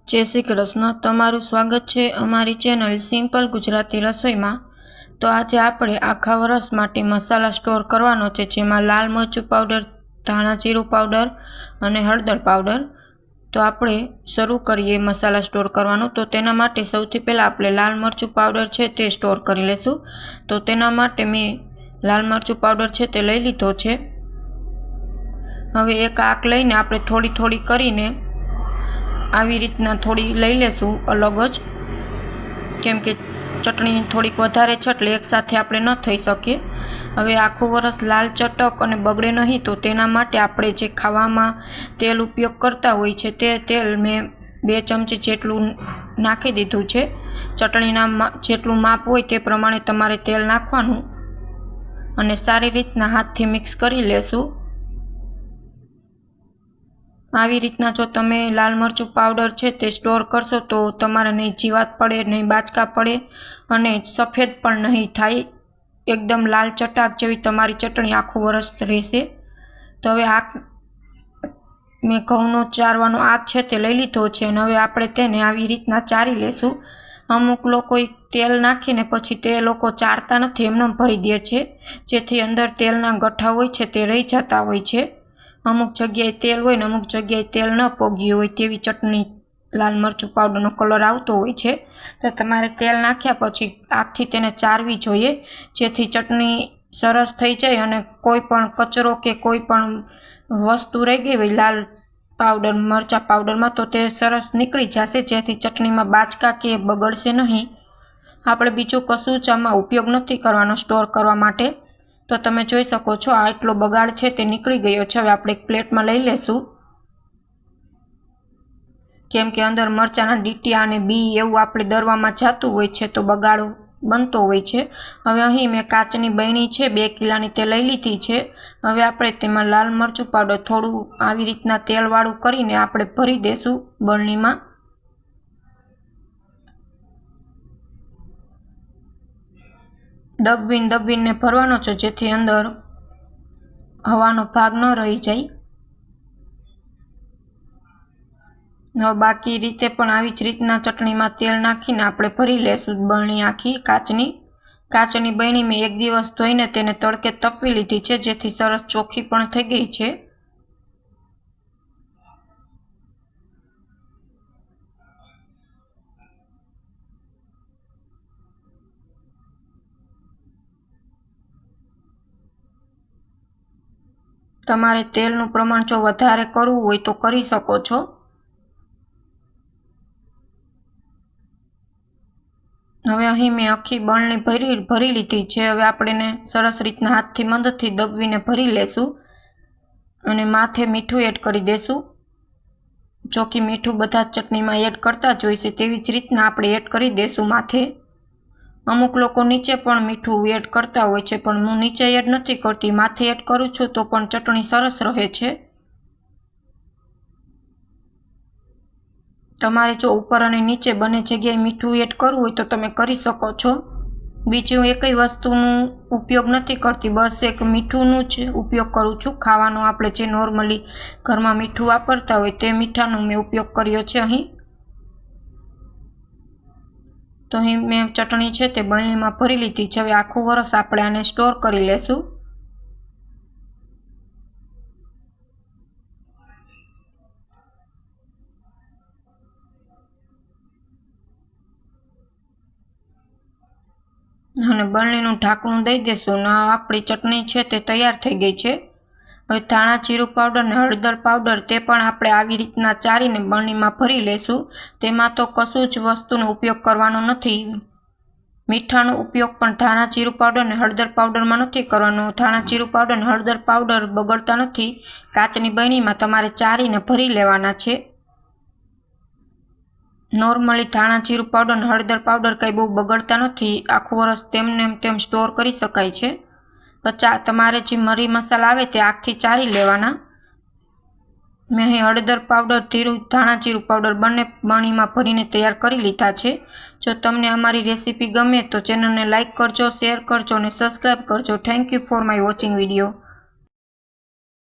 जय श्री कृष्ण। तमारुं स्वागत है अमारी चेनल सिंपल गुजराती रसोई में। तो आज आपणे आखा वर्ष माटे मसाला स्टोर करवानो छे, जेमां लाल मरचुं पाउडर, धाणा जीरुं पाउडर अने हळदर पाउडर। तो आपणे शरू करीए मसाला स्टोर करवानो। तो तेना माटे सौथी पहेला आपणे लाल मरचुं पाउडर छे ते स्टोर करी लेशुं। तो तेना माटे मैं लाल मरचुं पाउडर छे ते लई लीधो छे। हवे एक आक लईने आपणे थोड़ी थोड़ी करीने આવી રીતના થોડી લઈ લેશું अलग ज, केम के चटणी थोड़ीक वधारे छे એટલે एकसाथे આપણે न થઈ શકે। હવે આખું વરસ લાલ ચટક અને બગડે નહીં તો તેના માટે આપણે જે ખાવામાં તેલ ઉપયોગ કરતા હોય છે તે તેલ મેં 2 ચમચી જેટલું નાખી દીધું છે। ચટણીના જેટલું માપ હોય તે પ્રમાણે તમારે તેલ નાખવાનું અને સારી રીતના હાથથી મિક્સ કરી લેશું। આવી રીતના જો તમે લાલ મરચું પાવડર છે તે સ્ટોર કરશો તો તમારે નહીં જીવાત પડે, નહીં બાચકા પડે અને સફેદ પણ નહીં થાય। એકદમ લાલ ચટાક જેવી તમારી ચટણી આખું વરસ રહેશે। તો હવે આક મેં ઘઉંનો ચારવાનો આક છે તે લઈ લીધો છે અને હવે આપણે તેને આવી રીતના ચારી લેશું। અમુક લોકો તેલ નાખીને પછી તે લોકો ચારતા નથી, એમને ભરી દે છે, જેથી અંદર તેલના ગઠ્ઠા હોય છે તે રહી જતા હોય છે। અમુક જગ્યાએ તેલ હોય ને અમુક જગ્યાએ તેલ ન પોગ્યું હોય તેવી ચટણી લાલ મરચું પાવડરનો કલર આવતો હોય છે। તો તમારે તેલ નાખ્યા પછી આખથી તેને ચારવી જોઈએ, જેથી ચટણી સરસ થઈ જાય અને કોઈ પણ કચરો કે કોઈ પણ વસ્તુ રહી ગઈ હોય લાલ પાવડર મરચા પાવડરમાં તો તે સરસ નીકળી જશે, જેથી ચટણીમાં બાચકા કે બગડશે નહીં। આપણે બીજું કશું જ આમાં ઉપયોગ નથી કરવાનો સ્ટોર કરવા માટે। तो तमे जोई सको छो आटलो बगाड़ छे ते निकली गयो छे। हवे आपणे एक प्लेट में लई लेशुं, केम के अंदर मरचाना डीटिया अने बी एवुं आपणे दरवामां जातुं होय छे तो बगाड़ बनतो होय छे। हवे अहीं मैं काचनी बरणी छे 2 किलानी ते लई लीधी छे। हवे आपणे तेमां लाल मरचुं पाउडर थोड़ुं आवी रीतना तेलवाळुं करीने आपणे भरी देशुं बरणीमां। दबीने भरवानो छे, जेथी अंदर हवानो भाग न रही जाय। हवे बाकी रीते पण आवी ज रीतना चटणीमां तेल नाखीने आपणे भरी लेशुं बरणी आखी काचनी बरणी में 1 दिवस धोईने तेने तड़के तपवी लीधी छे, जेथी सरस चोखी पण थई गई छे। तमारे तेलनुं प्रमाण जो वधारे करवुं होय तो करी शको छो। हवे अहीं मैं आखी बरणी भरी लीधी छे। हवे आपणे सरस रीतना हाथथी मददथी दबवीने भरी लेशुं अने माथे मीठुं एड करी देशुं। जो कि मीठुं बधा चटनीमां एड करता ज होय छे तेवी ज रीतना आपणे एड करी देशुं माथे। अमुक लोको नीचे पण मीठुं एड करता होय छे, पण हूँ नीचे एड नथी करती, माथे एड करूँ छूं तो पण चटणी सरस रहे छे। तमारे जो ऊपर अने नीचे बने जग्याए मीठुं एड करवुं होय तो तमे करी शको छो। बीजुं एकई वस्तुनो उपयोग नथी करती, बस एक मीठुंनो ज उपयोग करूँ छूं। खावानो आपणे जे नॉर्मली घरमां मीठुं वापरता होय ते मीठानो मैं उपयोग कर्यो छे अहीं। तो अहीं मैं चटणी छे ते बरणीमां भरी लीधी छे। हवे आखुं वरस आपणे आने स्टोर करी लेशुं। अने बरणीनुं ढांकणुं दई देशुं ने आपणी चटणी छे ते तैयार थई गई छे। हवे धाणा जीरुं पाउडर ने हळदर पाउडर ते पण आपणे आवी रीतना चारीने बरणीमां भरी लेशुं। तेमां तो कशुं ज वस्तुनो उपयोग करवानो नथी। मीठानो उपयोग पण धाणा जीरुं पाउडर ने हळदर पाउडर में नहीं करवानो। धाणा जीरुं पाउडर ने हळदर पाउडर बगड़ता नहीं। काचनी बरणी में तमारे चारीने भरी लेवाना छे। नॉर्मली धाणा जीरुं पाउडर ने हळदर पाउडर कई बहु बगड़ता नहीं, आखुं वरस तेमने तेम स्टोर करी शकाय छे। तमारे जे मरी मसाला आवे ते आखथी चारी लेवाना। मैं अहीं हळदर पाउडर धाणा जीरुं पाउडर बने बरणीमां भरीने तैयार करी लीधा छे। जो तमने अमारी रेसिपी गमे तो चेनल ने लाइक करजो, शेर करजो ने सब्सक्राइब करजो। Thank you for my watching video.